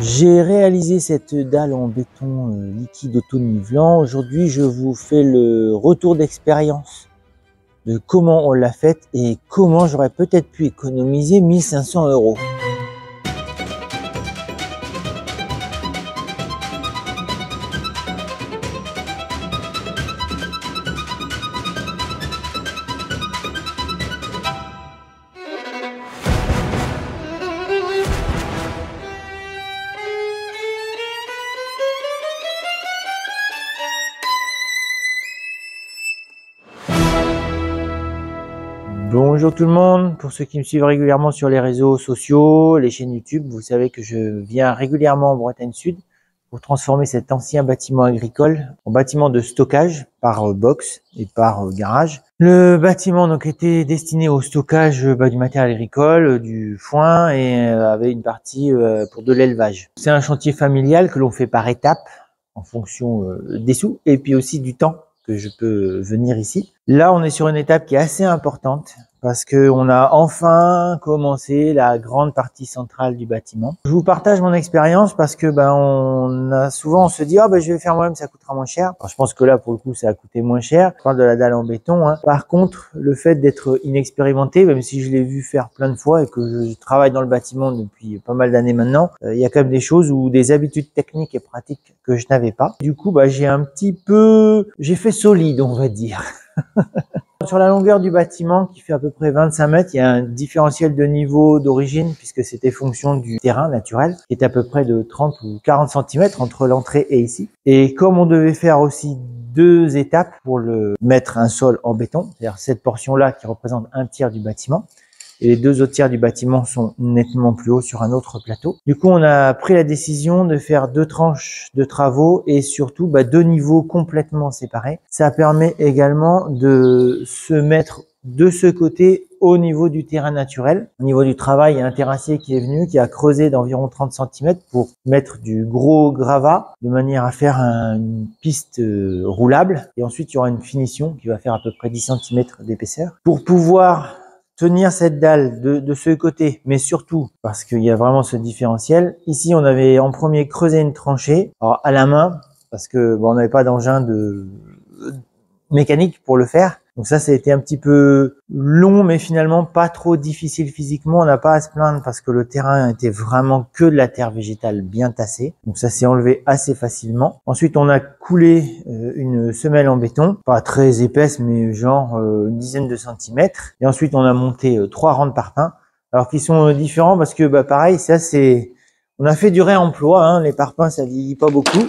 J'ai réalisé cette dalle en béton liquide auto-nivelant. Aujourd'hui, je vous fais le retour d'expérience de comment on l'a faite et comment j'aurais peut-être pu économiser 1500 €. Bonjour tout le monde, pour ceux qui me suivent régulièrement sur les réseaux sociaux, les chaînes YouTube, vous savez que je viens régulièrement en Bretagne Sud pour transformer cet ancien bâtiment agricole en bâtiment de stockage par box et par garage. Le bâtiment donc était destiné au stockage du matériel agricole, du foin et avait une partie pour de l'élevage. C'est un chantier familial que l'on fait par étapes en fonction des sous et puis aussi du temps que je peux venir ici. Là, on est sur une étape qui est assez importante parce que on a enfin commencé la grande partie centrale du bâtiment. Je vous partage mon expérience parce que on se dit je vais faire moi-même, ça coûtera moins cher. Alors, je pense que là pour le coup ça a coûté moins cher. Je parle de la dalle en béton. Par contre, le fait d'être inexpérimenté, même si je l'ai vu faire plein de fois et que je travaille dans le bâtiment depuis pas mal d'années maintenant, il y a quand même des choses ou des habitudes techniques et pratiques que je n'avais pas. Du coup, j'ai fait solide, on va dire. Sur la longueur du bâtiment qui fait à peu près 25 mètres, il y a un différentiel de niveau d'origine puisque c'était fonction du terrain naturel qui est à peu près de 30 ou 40 cm entre l'entrée et ici. Et comme on devait faire aussi 2 étapes pour le mettre un sol en béton, c'est-à-dire cette portion-là qui représente un tiers du bâtiment, et les 2 autres tiers du bâtiment sont nettement plus hauts sur un autre plateau. Du coup, on a pris la décision de faire 2 tranches de travaux et surtout 2 niveaux complètement séparés. Ça permet également de se mettre de ce côté au niveau du terrain naturel. Au niveau du travail, il y a un terrassier qui est venu, qui a creusé d'environ 30 cm pour mettre du gros gravat de manière à faire une piste roulable. Et ensuite, il y aura une finition qui va faire à peu près 10 cm d'épaisseur. Pour pouvoir tenir cette dalle de ce côté, mais surtout parce qu'il y a vraiment ce différentiel. Ici, on avait en premier creusé une tranchée, alors à la main, parce que on n'avait pas d'engin de mécanique pour le faire. Donc ça a été un petit peu long, mais finalement pas trop difficile physiquement. On n'a pas à se plaindre parce que le terrain était vraiment que de la terre végétale bien tassée. Donc ça s'est enlevé assez facilement. Ensuite, on a coulé une semelle en béton, pas très épaisse, mais genre une dizaine de centimètres. Et ensuite, on a monté 3 rangs de parpaings, alors qu'ils sont différents parce que pareil, on a fait du réemploi. Les parpaings, ça vieillit pas beaucoup.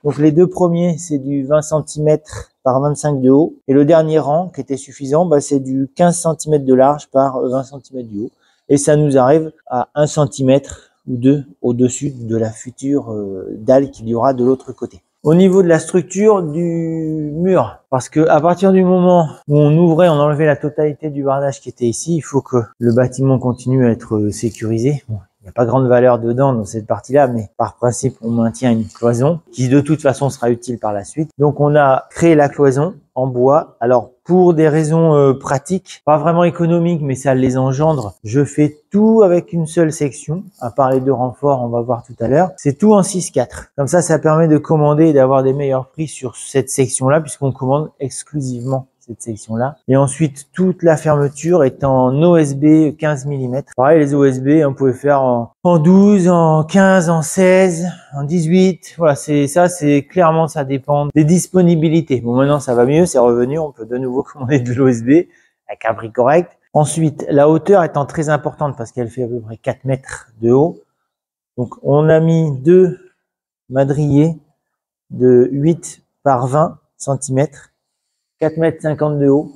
Donc les 2 premiers, c'est du 20 cm par 25 de haut. Et le dernier rang, qui était suffisant, c'est du 15 cm de large par 20 cm du haut. Et ça nous arrive à 1 cm ou 2 au-dessus de la future dalle qu'il y aura de l'autre côté. Au niveau de la structure du mur, parce que à partir du moment où on ouvrait, on enlevait la totalité du bardage qui était ici, il faut que le bâtiment continue à être sécurisé. Il n'y a pas grande valeur dedans dans cette partie-là, mais par principe, on maintient une cloison qui de toute façon sera utile par la suite. Donc on a créé la cloison en bois. Alors pour des raisons pratiques, pas vraiment économiques, mais ça les engendre, je fais tout avec une seule section, à part les 2 renforts, on va voir tout à l'heure. C'est tout en 6/4. Comme ça permet de commander et d'avoir des meilleurs prix sur cette section-là, puisqu'on commande exclusivement cette section-là. Et ensuite, toute la fermeture est en OSB 15 mm. Pareil, les OSB, on pouvait faire en 12, en 15, en 16, en 18. Voilà, c'est clairement, ça dépend des disponibilités. Bon, maintenant, ça va mieux, c'est revenu. On peut de nouveau commander de l'OSB avec un prix correct. Ensuite, la hauteur étant très importante parce qu'elle fait à peu près 4 mètres de haut. Donc, on a mis 2 madriers de 8 par 20 cm. 4,50 m de haut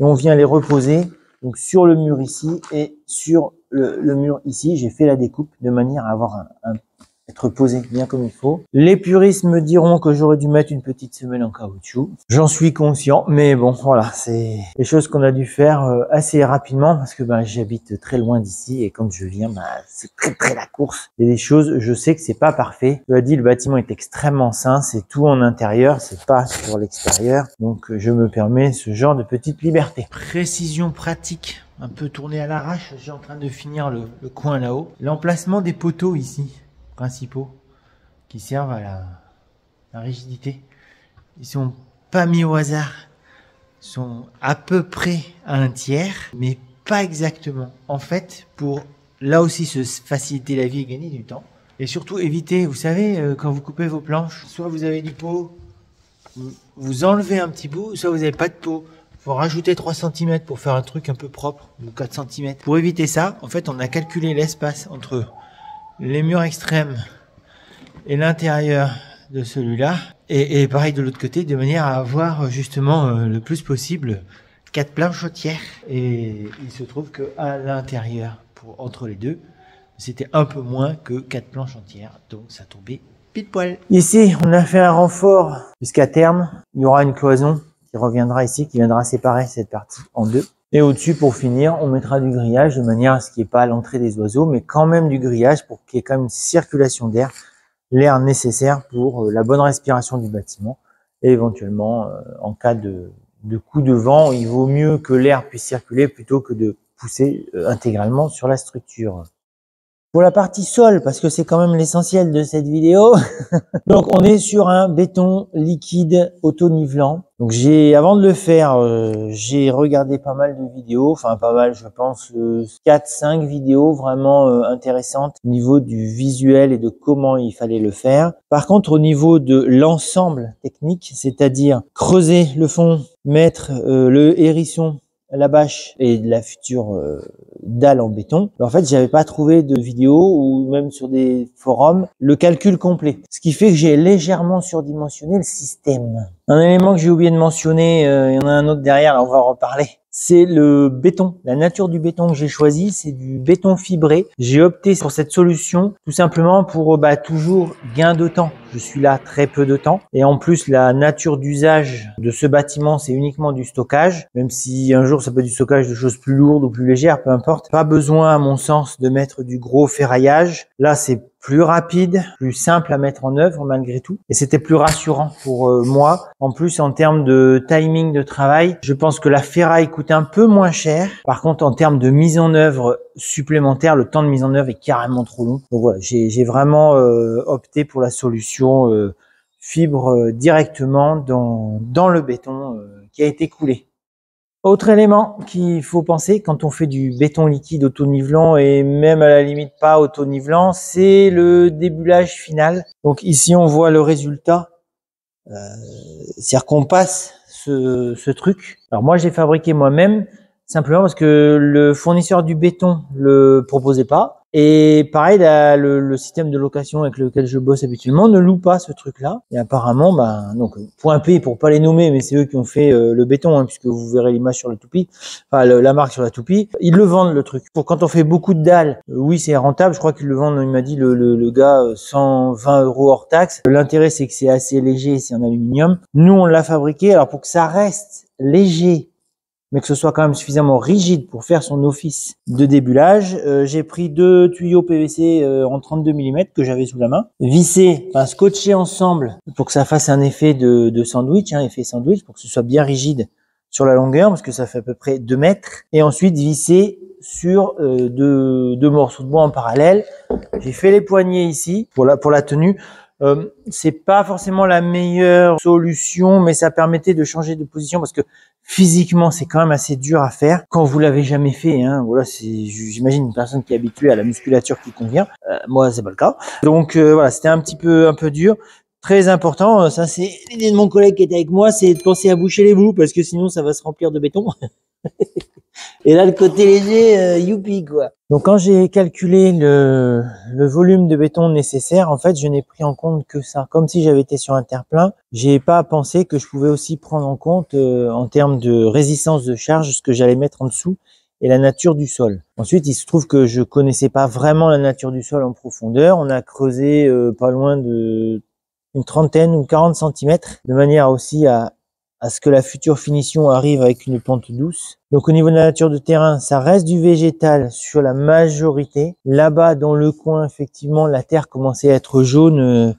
et on vient les reposer donc sur le mur ici et sur le mur ici. J'ai fait la découpe de manière à avoir être posé bien comme il faut. Les puristes me diront que j'aurais dû mettre une petite semelle en caoutchouc. J'en suis conscient, mais bon, voilà, c'est des choses qu'on a dû faire assez rapidement parce que j'habite très loin d'ici et quand je viens, c'est très la course. Il y a des choses, je sais que c'est pas parfait. Je l'ai dit, le bâtiment est extrêmement sain, c'est tout en intérieur, c'est pas sur l'extérieur. Donc je me permets ce genre de petite liberté. Précision pratique, un peu tournée à l'arrache. J'ai en train de finir le coin là-haut. L'emplacement des poteaux ici. principaux qui servent à la rigidité. Ils sont pas mis au hasard. Ils sont à peu près à un tiers, mais pas exactement. En fait, pour là aussi se faciliter la vie et gagner du temps. Et surtout éviter, vous savez, quand vous coupez vos planches, soit vous avez du pot, vous enlevez un petit bout, soit vous n'avez pas de pot. Il faut rajouter 3 cm pour faire un truc un peu propre, ou 4 cm. Pour éviter ça, en fait, on a calculé l'espace entre les murs extrêmes et l'intérieur de celui-là. Et pareil de l'autre côté, de manière à avoir justement le plus possible 4 planches entières. Et il se trouve que à l'intérieur, entre les deux, c'était un peu moins que 4 planches entières. Donc ça tombait pile poil. Ici, on a fait un renfort jusqu'à terme. Il y aura une cloison qui reviendra ici, qui viendra séparer cette partie en deux. Et au-dessus, pour finir, on mettra du grillage de manière à ce qu'il n'y ait pas l'entrée des oiseaux, mais quand même du grillage pour qu'il y ait quand même une circulation d'air, l'air nécessaire pour la bonne respiration du bâtiment. Et éventuellement, en cas de coup de vent, il vaut mieux que l'air puisse circuler plutôt que de pousser intégralement sur la structure. Pour la partie sol, parce que c'est quand même l'essentiel de cette vidéo, donc on est sur un béton liquide auto-nivelant. Donc avant de le faire, j'ai regardé pas mal de vidéos, enfin pas mal, je pense 4-5 vidéos vraiment intéressantes au niveau du visuel et de comment il fallait le faire. Par contre, au niveau de l'ensemble technique, c'est-à-dire creuser le fond, mettre le hérisson, la bâche et la future dalle en béton. En fait, j'avais pas trouvé de vidéo ou même sur des forums le calcul complet. Ce qui fait que j'ai légèrement surdimensionné le système. Un élément que j'ai oublié de mentionner, il y en a un autre derrière, là on va en reparler. C'est le béton. La nature du béton que j'ai choisi, c'est du béton fibré. J'ai opté pour cette solution tout simplement pour toujours gain de temps. Je suis là très peu de temps. Et en plus, la nature d'usage de ce bâtiment, c'est uniquement du stockage. Même si un jour, ça peut être du stockage de choses plus lourdes ou plus légères, peu importe. Pas besoin, à mon sens, de mettre du gros ferraillage. Là, c'est plus rapide, plus simple à mettre en œuvre malgré tout. Et c'était plus rassurant pour moi. En plus, en termes de timing de travail, je pense que la ferraille coûte un peu moins cher. Par contre, en termes de mise en œuvre supplémentaire, le temps de mise en œuvre est carrément trop long. Donc voilà, j'ai vraiment opté pour la solution fibre directement dans le béton qui a été coulé. Autre élément qu'il faut penser quand on fait du béton liquide auto-nivelant et même à la limite pas auto-nivelant, c'est le débulage final. Donc ici on voit le résultat, c'est-à-dire qu'on passe ce truc. Alors moi j'ai fabriqué moi-même simplement parce que le fournisseur du béton le proposait pas. Et pareil, le système de location avec lequel je bosse habituellement ne loue pas ce truc-là. Et apparemment, donc Point P pour pas les nommer, mais c'est eux qui ont fait le béton, puisque vous verrez l'image sur la toupie, enfin la marque sur la toupie. Ils le vendent le truc. Pour quand on fait beaucoup de dalles, oui c'est rentable. Je crois qu'ils le vendent. Il m'a dit le gars 120 € hors taxe. L'intérêt c'est que c'est assez léger, c'est en aluminium. Nous on l'a fabriqué. Alors pour que ça reste léger, mais que ce soit quand même suffisamment rigide pour faire son office de débulage, j'ai pris 2 tuyaux PVC en 32 mm que j'avais sous la main, vissés, scotchés ensemble pour que ça fasse un effet de sandwich, effet sandwich, pour que ce soit bien rigide sur la longueur, parce que ça fait à peu près 2 mètres, et ensuite vissés sur deux morceaux de bois en parallèle. J'ai fait les poignées ici pour la tenue. C'est pas forcément la meilleure solution, mais ça permettait de changer de position parce que physiquement c'est quand même assez dur à faire quand vous l'avez jamais fait. Voilà, j'imagine une personne qui est habituée à la musculature qui convient. Moi, c'est pas le cas. Donc voilà, c'était un peu dur. Très important, ça c'est l'idée de mon collègue qui était avec moi, c'est de penser à boucher les bouts parce que sinon ça va se remplir de béton. Et là, le côté léger, youpi quoi. Donc quand j'ai calculé le volume de béton nécessaire, en fait, je n'ai pris en compte que ça. Comme si j'avais été sur un terre-plein, j'ai pas pensé que je pouvais aussi prendre en compte en termes de résistance de charge ce que j'allais mettre en dessous et la nature du sol. Ensuite, il se trouve que je connaissais pas vraiment la nature du sol en profondeur. On a creusé pas loin de une trentaine ou 40 cm de manière aussi à ce que la future finition arrive avec une pente douce. Donc au niveau de la nature de terrain, ça reste du végétal sur la majorité. Là-bas, dans le coin, effectivement, la terre commençait à être jaune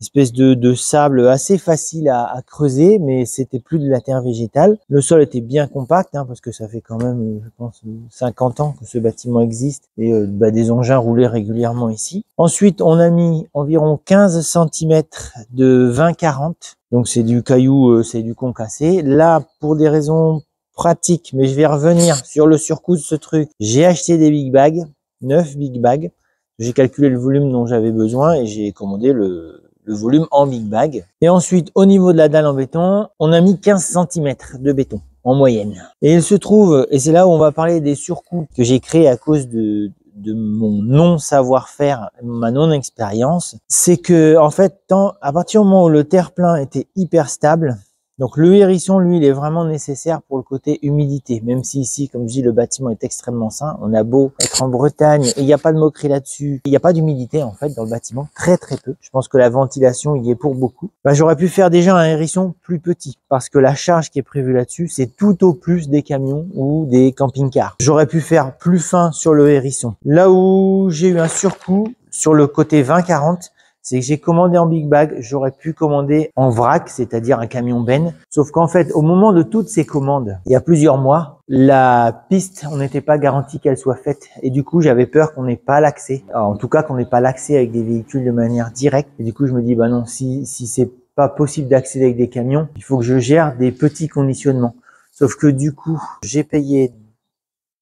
espèce de sable assez facile à creuser, mais c'était plus de la terre végétale. Le sol était bien compact, hein, parce que ça fait quand même, je pense, 50 ans que ce bâtiment existe et des engins roulaient régulièrement ici. Ensuite, on a mis environ 15 cm de 20-40, donc c'est du caillou, c'est du concassé. Là, pour des raisons pratiques, mais je vais revenir sur le surcoût de ce truc, j'ai acheté des big bags, 9 big bags. J'ai calculé le volume dont j'avais besoin et j'ai commandé le volume en big bag. Et ensuite, au niveau de la dalle en béton, on a mis 15 cm de béton en moyenne. Et il se trouve, et c'est là où on va parler des surcoûts que j'ai créés à cause de mon non-savoir-faire, ma non-expérience, c'est que, en fait, à partir du moment où le terre-plein était hyper stable, donc le hérisson, lui, il est vraiment nécessaire pour le côté humidité, même si ici, comme je dis, le bâtiment est extrêmement sain. On a beau être en Bretagne, et il n'y a pas de moquerie là-dessus, il n'y a pas d'humidité en fait dans le bâtiment, très très peu. Je pense que la ventilation y est pour beaucoup. J'aurais pu faire déjà un hérisson plus petit, parce que la charge qui est prévue là-dessus, c'est tout au plus des camions ou des camping-cars. J'aurais pu faire plus fin sur le hérisson. Là où j'ai eu un surcoût, sur le côté 20-40, c'est que j'ai commandé en big bag, j'aurais pu commander en vrac, c'est-à-dire un camion benne. Sauf qu'en fait, au moment de toutes ces commandes, il y a plusieurs mois, la piste, on n'était pas garanti qu'elle soit faite. Et du coup, j'avais peur qu'on n'ait pas l'accès. En tout cas, qu'on n'ait pas l'accès avec des véhicules de manière directe. Et du coup, je me dis, bah non, si c'est pas possible d'accéder avec des camions, il faut que je gère des petits conditionnements. Sauf que du coup, j'ai payé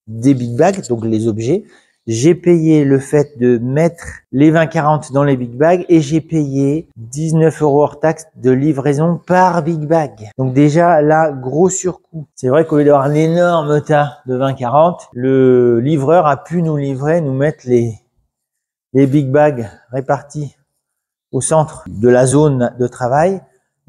des big bags, donc les objets. J'ai payé le fait de mettre les 20-40 dans les big bags et j'ai payé 19 € hors taxe de livraison par big bag. Donc déjà là, gros surcoût. C'est vrai qu'au lieu d'avoir un énorme tas de 20-40, le livreur a pu nous mettre les big bags répartis au centre de la zone de travail.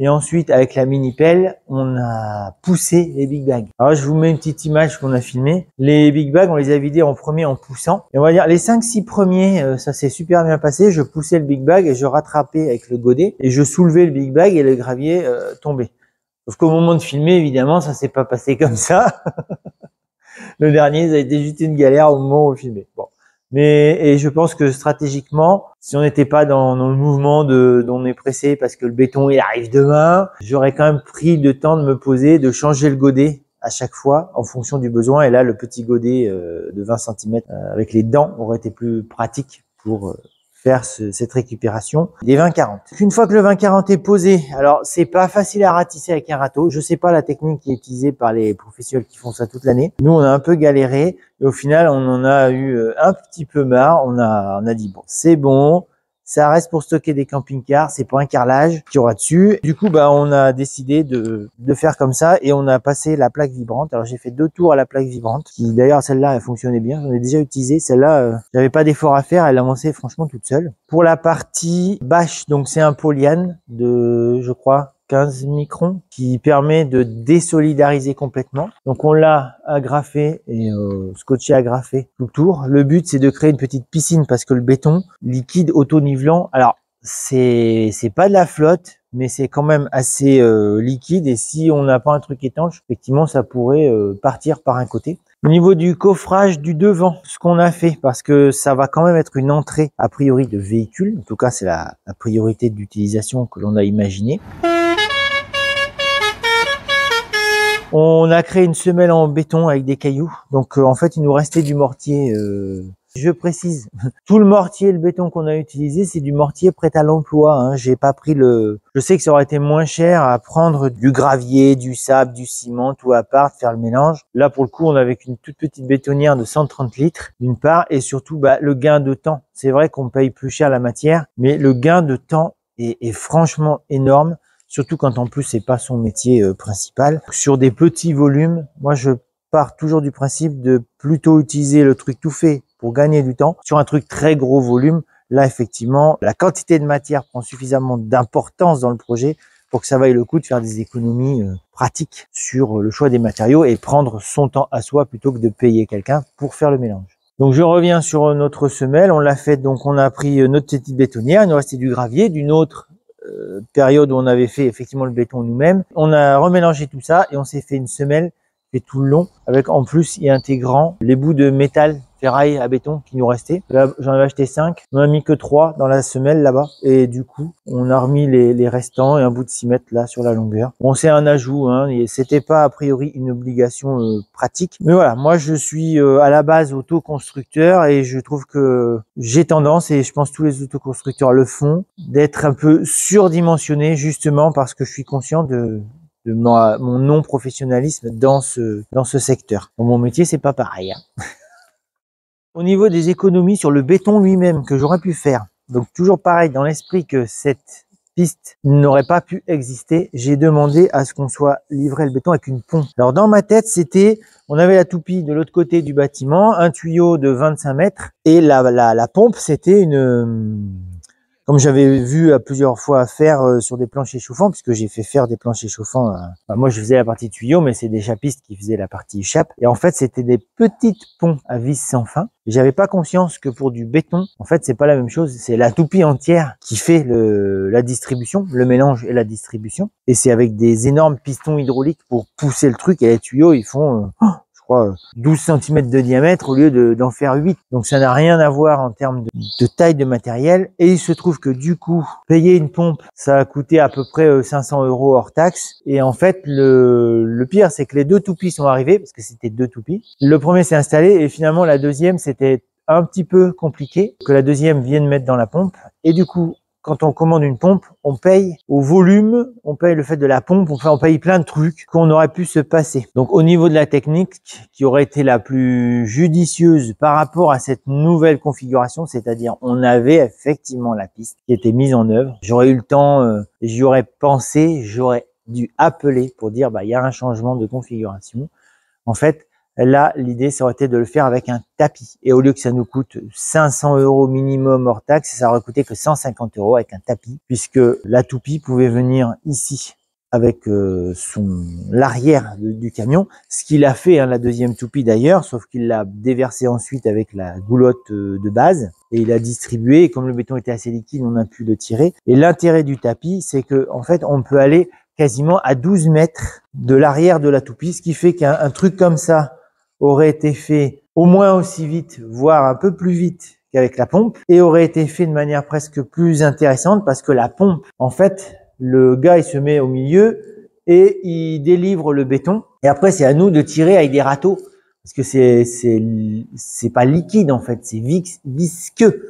Et ensuite, avec la mini pelle, on a poussé les big bags. Alors, je vous mets une petite image qu'on a filmée. Les big bags, on les a vidés en premier en poussant. Et on va dire, les 5-6 premiers, ça s'est super bien passé. Je poussais le big bag et je rattrapais avec le godet. Et je soulevais le big bag et le gravier tombait. Sauf qu'au moment de filmer, évidemment, ça s'est pas passé comme ça. Le dernier, ça a été juste une galère au moment où on filmait. Bon. Et je pense que stratégiquement, si on n'était pas dans le mouvement dont on est pressé parce que le béton il arrive demain, j'aurais quand même pris le temps de me poser, de changer le godet à chaque fois en fonction du besoin. Et là, le petit godet de 20 cm avec les dents aurait été plus pratique pour faire cette récupération des 20-40. Une fois que le 20-40 est posé, alors c'est pas facile à ratisser avec un râteau. Je sais pas la technique qui est utilisée par les professionnels qui font ça toute l'année. Nous, on a un peu galéré et au final, on en a eu un petit peu marre. On a dit bon, c'est bon. Ça reste pour stocker des camping-cars, c'est pas un carrelage qu'il y aura dessus. Du coup, on a décidé de faire comme ça et on a passé la plaque vibrante. Alors, j'ai fait 2 tours à la plaque vibrante, qui d'ailleurs, celle-là, elle fonctionnait bien. J'en ai déjà utilisé. Celle-là, j'avais pas d'effort à faire. Elle avançait franchement toute seule. Pour la partie bâche, donc c'est un polyane de, je crois, 15 microns qui permet de désolidariser complètement. Donc on l'a agrafé et scotché agrafé tout le tour. Le but c'est de créer une petite piscine parce que le béton liquide auto-nivelant, alors c'est pas de la flotte mais c'est quand même assez liquide et si on n'a pas un truc étanche, effectivement ça pourrait partir par un côté. Au niveau du coffrage du devant, ce qu'on a fait, parce que ça va quand même être une entrée a priori de véhicule, en tout cas c'est la priorité d'utilisation que l'on a imaginée. On a créé une semelle en béton avec des cailloux. Donc en fait, il nous restait du mortier. Je précise, tout le mortier, le béton qu'on a utilisé, c'est du mortier prêt à l'emploi. Hein. J'ai pas pris Je sais que ça aurait été moins cher à prendre du gravier, du sable, du ciment, tout à part, faire le mélange. Là, pour le coup, on avait une toute petite bétonnière de 130 litres, d'une part, et surtout le gain de temps. C'est vrai qu'on paye plus cher la matière, mais le gain de temps est franchement énorme. Surtout quand en plus c'est pas son métier principal. Sur des petits volumes, moi je pars toujours du principe de plutôt utiliser le truc tout fait pour gagner du temps. Sur un truc très gros volume, là effectivement, la quantité de matière prend suffisamment d'importance dans le projet pour que ça vaille le coup de faire des économies pratiques sur le choix des matériaux et prendre son temps à soi plutôt que de payer quelqu'un pour faire le mélange. Donc je reviens sur notre semelle, on l'a fait, donc on a pris notre petite bétonnière, il nous restait du gravier, d'une autre période où on avait fait effectivement le béton nous-mêmes. On a remélangé tout ça et on s'est fait une semelle fait tout le long avec en plus y intégrant les bouts de métal ferraille à béton qui nous restait. Là, j'en avais acheté 5. On a mis que 3 dans la semelle là-bas. Et du coup, on a remis les restants et un bout de 6 mètres là sur la longueur. Bon, c'est un ajout, hein, et c'était pas a priori une obligation pratique. Mais voilà, moi je suis à la base autoconstructeur et je trouve que j'ai tendance, et je pense tous les autoconstructeurs le font, d'être un peu surdimensionné justement parce que je suis conscient de mon non-professionnalisme dans ce secteur. Dans mon métier, c'est pas pareil, hein. Au niveau des économies sur le béton lui-même que j'aurais pu faire, donc toujours pareil, dans l'esprit que cette piste n'aurait pas pu exister, j'ai demandé à ce qu'on soit livré le béton avec une pompe. Alors dans ma tête, c'était, on avait la toupie de l'autre côté du bâtiment, un tuyau de 25 mètres, et la pompe, c'était comme j'avais vu à plusieurs fois faire sur des planchers chauffants, puisque j'ai fait faire des planchers chauffants. Moi, je faisais la partie tuyau, mais c'est des chapistes qui faisaient la partie chape. Et en fait, c'était des petites ponts à vis sans fin. J'avais pas conscience que pour du béton, en fait, c'est pas la même chose. C'est la toupie entière qui fait la distribution, le mélange et la distribution. Et c'est avec des énormes pistons hydrauliques pour pousser le truc. Et les tuyaux, ils font... je crois 12 cm de diamètre au lieu d'en faire 8. Donc ça n'a rien à voir en termes de taille de matériel. Et il se trouve que du coup, payer une pompe, ça a coûté à peu près 500 € hors taxe. Et en fait, le pire, c'est que les 2 toupies sont arrivées, parce que c'était 2 toupies. Le premier s'est installé et finalement la deuxième, c'était un petit peu compliqué que la deuxième vienne mettre dans la pompe. Et du coup, quand on commande une pompe, on paye au volume, on paye le fait de la pompe, on paye plein de trucs qu'on aurait pu se passer. Donc au niveau de la technique, qui aurait été la plus judicieuse par rapport à cette nouvelle configuration, c'est-à-dire on avait effectivement la piste qui était mise en œuvre. J'aurais eu le temps, j'y aurais pensé, j'aurais dû appeler pour dire il y a un changement de configuration. En fait, là, l'idée, ça aurait été de le faire avec un tapis. Et au lieu que ça nous coûte 500 € minimum hors taxe, ça aurait coûté que 150 € avec un tapis, puisque la toupie pouvait venir ici avec l'arrière du camion, ce qu'il a fait, hein, la deuxième toupie d'ailleurs, sauf qu'il l'a déversé ensuite avec la goulotte de base, et il a distribué, et comme le béton était assez liquide, on a pu le tirer. Et l'intérêt du tapis, c'est que en fait, on peut aller quasiment à 12 mètres de l'arrière de la toupie, ce qui fait qu'un truc comme ça aurait été fait au moins aussi vite, voire un peu plus vite qu'avec la pompe, et aurait été fait de manière presque plus intéressante parce que la pompe, en fait, le gars, il se met au milieu et il délivre le béton. Et après, c'est à nous de tirer avec des râteaux parce que c'est pas liquide, en fait, c'est visqueux.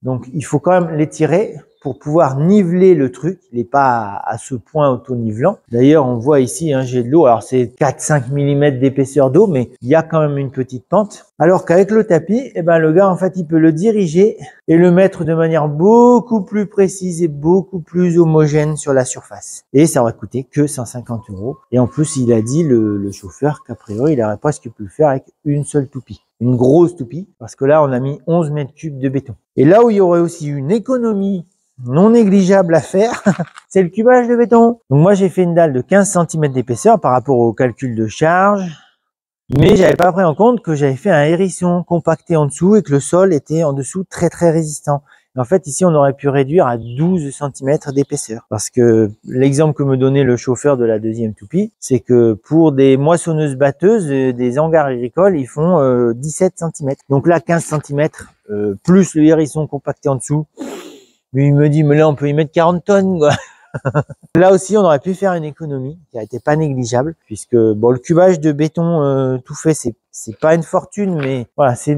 Donc, il faut quand même les tirer pour pouvoir niveler le truc. Il n'est pas à ce point auto-nivelant. D'ailleurs, on voit ici, hein, j'ai de l'eau. Alors, c'est 4-5 mm d'épaisseur d'eau, mais il y a quand même une petite pente. Alors qu'avec le tapis, le gars, en fait, il peut le diriger et le mettre de manière beaucoup plus précise et beaucoup plus homogène sur la surface. Et ça aurait coûté que 150 €. Et en plus, il a dit, le chauffeur, qu'a priori, il aurait presque pu le faire avec une seule toupie. Une grosse toupie, parce que là, on a mis 11 m3 de béton. Et là où il y aurait aussi une économie non négligeable à faire, c'est le cubage de béton. Donc moi, j'ai fait une dalle de 15 cm d'épaisseur par rapport au calcul de charge, mais j'avais pas pris en compte que j'avais fait un hérisson compacté en dessous et que le sol était en dessous très résistant. Et en fait, ici, on aurait pu réduire à 12 cm d'épaisseur. Parce que l'exemple que me donnait le chauffeur de la deuxième toupie, c'est que pour des moissonneuses batteuses, des hangars agricoles, ils font 17 cm. Donc là, 15 cm, plus le hérisson compacté en dessous. Mais il me dit, mais là, on peut y mettre 40 tonnes, quoi. Là aussi, on aurait pu faire une économie qui a été pas négligeable, puisque bon, le cubage de béton tout fait, c'est pas une fortune, mais voilà, c'est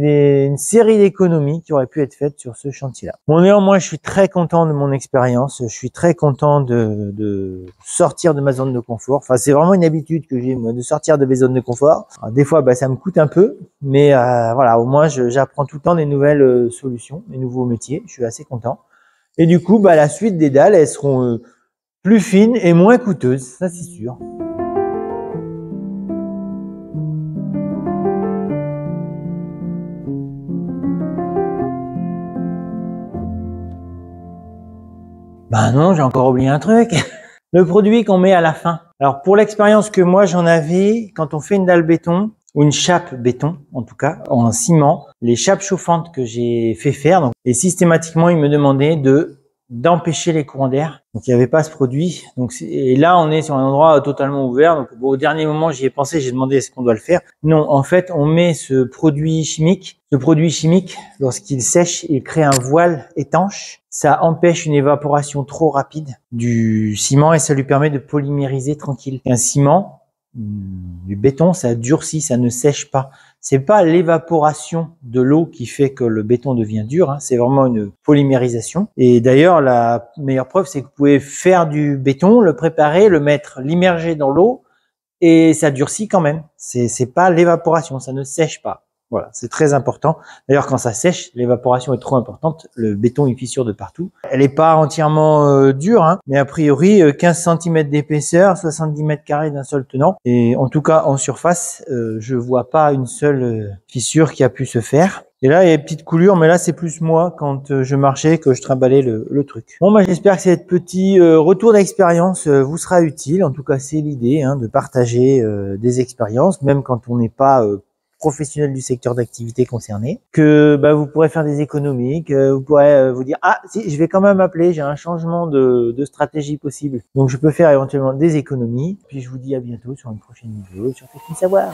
une série d'économies qui auraient pu être faites sur ce chantier-là. Bon, néanmoins, je suis très content de mon expérience. Je suis très content de sortir de ma zone de confort. Enfin, c'est vraiment une habitude que j'ai, moi, de sortir de mes zones de confort. Alors, des fois, ça me coûte un peu, mais voilà, au moins, j'apprends tout le temps des nouvelles solutions, des nouveaux métiers. Je suis assez content. Et du coup, la suite des dalles, elles seront plus fines et moins coûteuses, ça c'est sûr. Non, j'ai encore oublié un truc. Le produit qu'on met à la fin. Alors pour l'expérience que moi j'en avais, quand on fait une dalle béton, ou une chape béton, en tout cas, en ciment, les chapes chauffantes que j'ai fait faire, et systématiquement, ils me demandaient de d'empêcher les courants d'air. Donc il n'y avait pas ce produit. Donc et là on est sur un endroit totalement ouvert. Donc bon, au dernier moment j'y ai pensé, j'ai demandé est-ce qu'on doit le faire. Non, en fait on met ce produit chimique. Ce produit chimique, lorsqu'il sèche, il crée un voile étanche. Ça empêche une évaporation trop rapide du ciment et ça lui permet de polymériser tranquille. Un ciment, du béton, ça durcit, ça ne sèche pas. C'est pas l'évaporation de l'eau qui fait que le béton devient dur, hein, c'est vraiment une polymérisation. Et d'ailleurs, la meilleure preuve, c'est que vous pouvez faire du béton, le préparer, le mettre, l'immerger dans l'eau, et ça durcit quand même. C'est pas l'évaporation, ça ne sèche pas. Voilà, c'est très important. D'ailleurs, quand ça sèche, l'évaporation est trop importante. Le béton il fissure de partout. Elle n'est pas entièrement dure, hein, mais a priori 15 cm d'épaisseur, 70 mètres carrés d'un seul tenant. Et en tout cas, en surface, je vois pas une seule fissure qui a pu se faire. Et là, il y a une petite coulure, mais là, c'est plus moi quand je marchais que je trimballais le truc. Bon, j'espère que cet petit retour d'expérience vous sera utile. En tout cas, c'est l'idée hein, de partager des expériences, même quand on n'est pas professionnel du secteur d'activité concerné, que vous pourrez faire des économies, que vous pourrez vous dire ah si je vais quand même appeler, j'ai un changement de stratégie possible, donc je peux faire éventuellement des économies. Puis je vous dis à bientôt sur une prochaine vidéo sur Technisavoir.